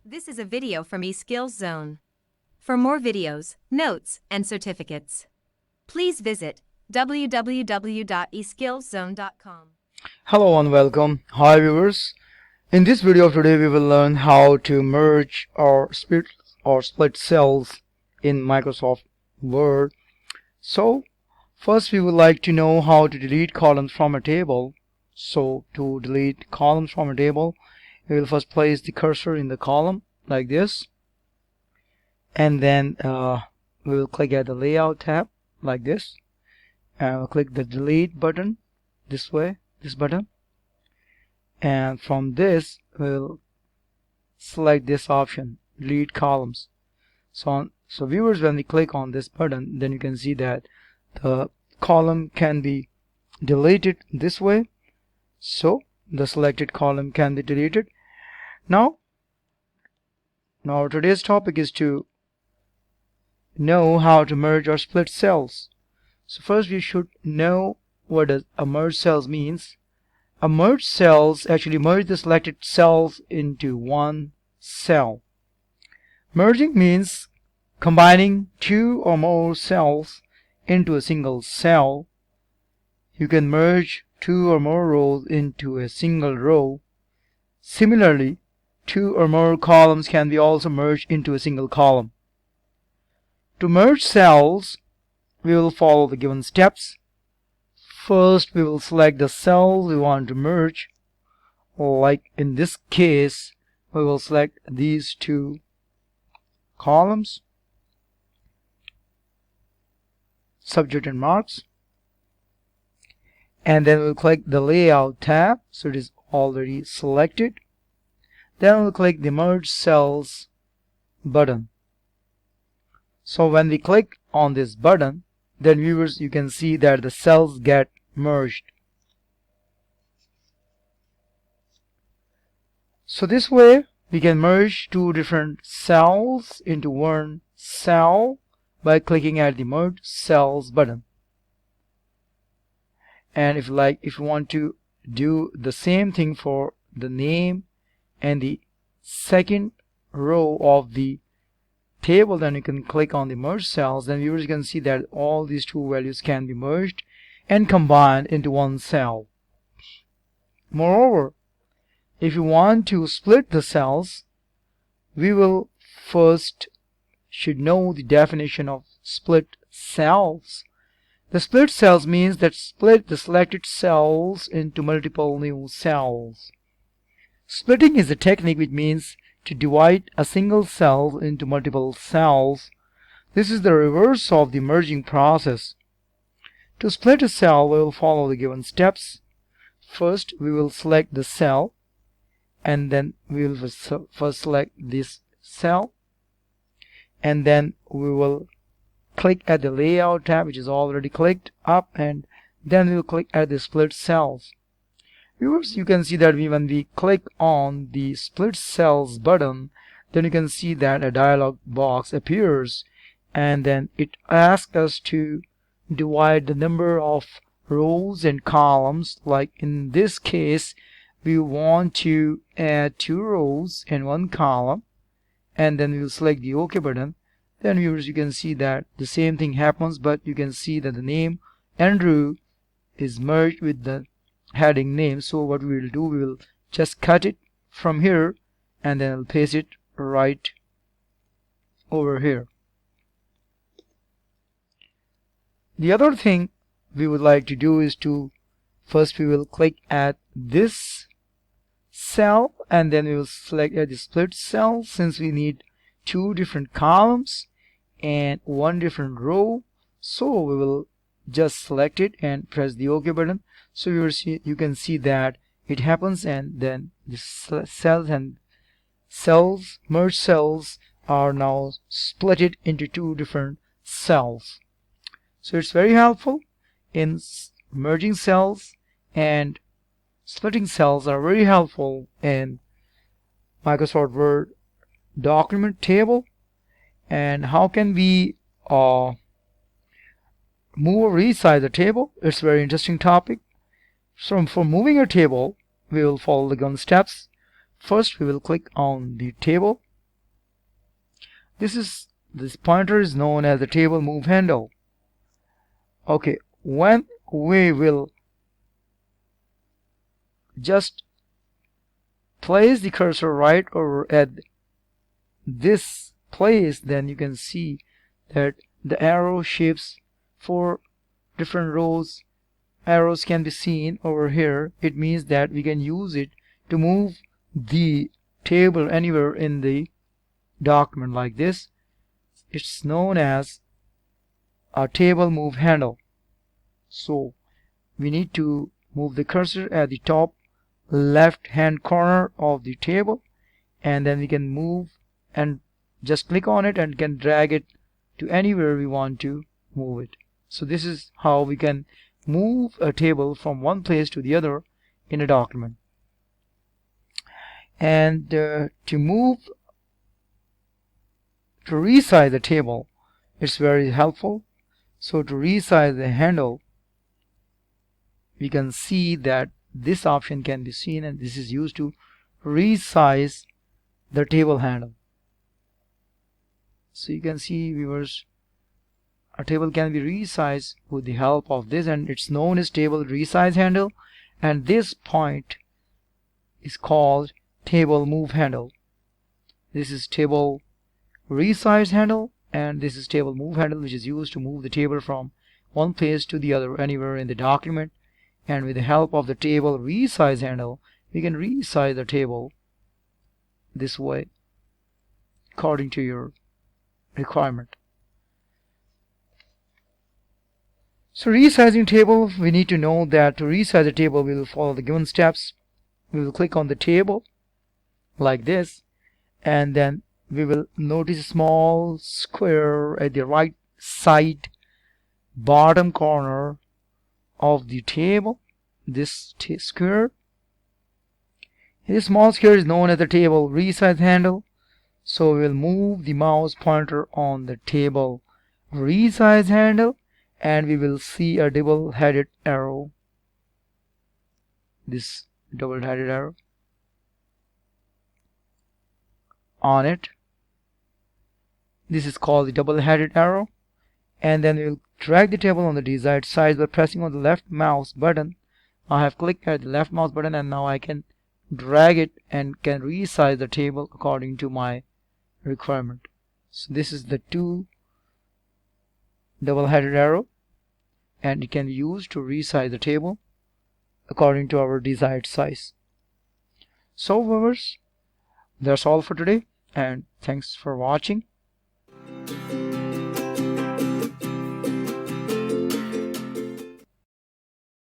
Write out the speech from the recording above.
This is a video from eSkills Zone. For more videos, notes, and certificates, please visit www.eskillszone.com. Hello and welcome. Hi viewers. In this video today we will learn how to merge or split cells in Microsoft Word. So first we would like to know how to delete columns from a table. So to delete columns from a table, we will first place the cursor in the column like this, and then we will click at the layout tab like this, and we'll click the delete button this way, this button, and from this we'll select this option, delete columns. So viewers, when we click on this button, then you can see that the column can be deleted this way. So the selected column can be deleted. Now today's topic is to know how to merge or split cells. So first we should know what does a merge cells means. A merge cells actually merge the selected cells into one cell. Merging means combining two or more cells into a single cell. You can merge two or more rows into a single row. Similarly, two or more columns can be also merged into a single column. To merge cells, we will follow the given steps. First, we will select the cells we want to merge. Like in this case, we will select these two columns, subject and marks, and then we'll click the layout tab, so it is already selected. Then we'll click the merge cells button. So when we click on this button, then viewers, you can see that the cells get merged. So this way we can merge two different cells into one cell by clicking at the merge cells button. And if you want to do the same thing for the name and the second row of the table, then you can click on the merge cells. Then viewers, can see that all these two values can be merged and combined into one cell. Moreover, if you want to split the cells, we will first should know the definition of split cells. The split cells means that split the selected cells into multiple new cells. Splitting is a technique which means to divide a single cell into multiple cells. This is the reverse of the merging process. To split a cell, we will follow the given steps. First, we will select the cell, and then we will first select this cell, and then we will click at the layout tab, which is already clicked up, and then we will click at the split cells. Viewers, you can see that when we click on the split cells button, then you can see that a dialog box appears, and then it asks us to divide the number of rows and columns. Like in this case, we want to add 2 rows and 1 column, and then we will select the OK button. Then viewers, you can see that the same thing happens, but you can see that the name Andrew is merged with the heading name. So what we will do, we will just cut it from here and then we'll paste it right over here. The other thing we would like to do is to first we will click at this cell, and then we will select at the split cell, since we need 2 different columns and 1 different row. So we will just select it and press the OK button. So you can see that it happens, and then the cells and merge cells are now split into 2 different cells. So it's very helpful in merging cells, and splitting cells are very helpful in Microsoft Word document table. And how can we move or resize the table? It's a very interesting topic. So for moving a table, we will follow the given steps. First, we will click on the table This pointer is known as the table move handle. Okay, when we will just place the cursor right over at this place, then you can see that the arrow shapes for different rows. Arrows can be seen over here. It means that we can use it to move the table anywhere in the document like this. It's known as a table move handle. So we need to move the cursor at the top left hand corner of the table, and then we can move and just click on it and can drag it to anywhere we want to move it. So this is how we can move a table from one place to the other in a document. And to resize the table, it's very helpful. So to resize the handle, we can see that this option can be seen, and this is used to resize the table handle. So you can see, viewers, a table can be resized with the help of this, and it's known as table resize handle, and this point is called table move handle. This is table resize handle, and this is table move handle, which is used to move the table from one place to the other anywhere in the document. And with the help of the table resize handle, we can resize the table this way according to your requirement. So resizing table, we need to know that to resize the table, we will follow the given steps. We will click on the table like this, and then we will notice a small square at the right side bottom corner of the table. This square, this small square is known as the table resize handle. So we will move the mouse pointer on the table resize handle, and we will see a double-headed arrow. This double-headed arrow on it. This is called the double-headed arrow. And then we will drag the table on the desired size by pressing on the left mouse button. I have clicked at the left mouse button, and now I can drag it and can resize the table according to my requirement. So this is the two double-headed arrow, and it can be used to resize the table according to our desired size. So viewers, that's all for today, and thanks for watching.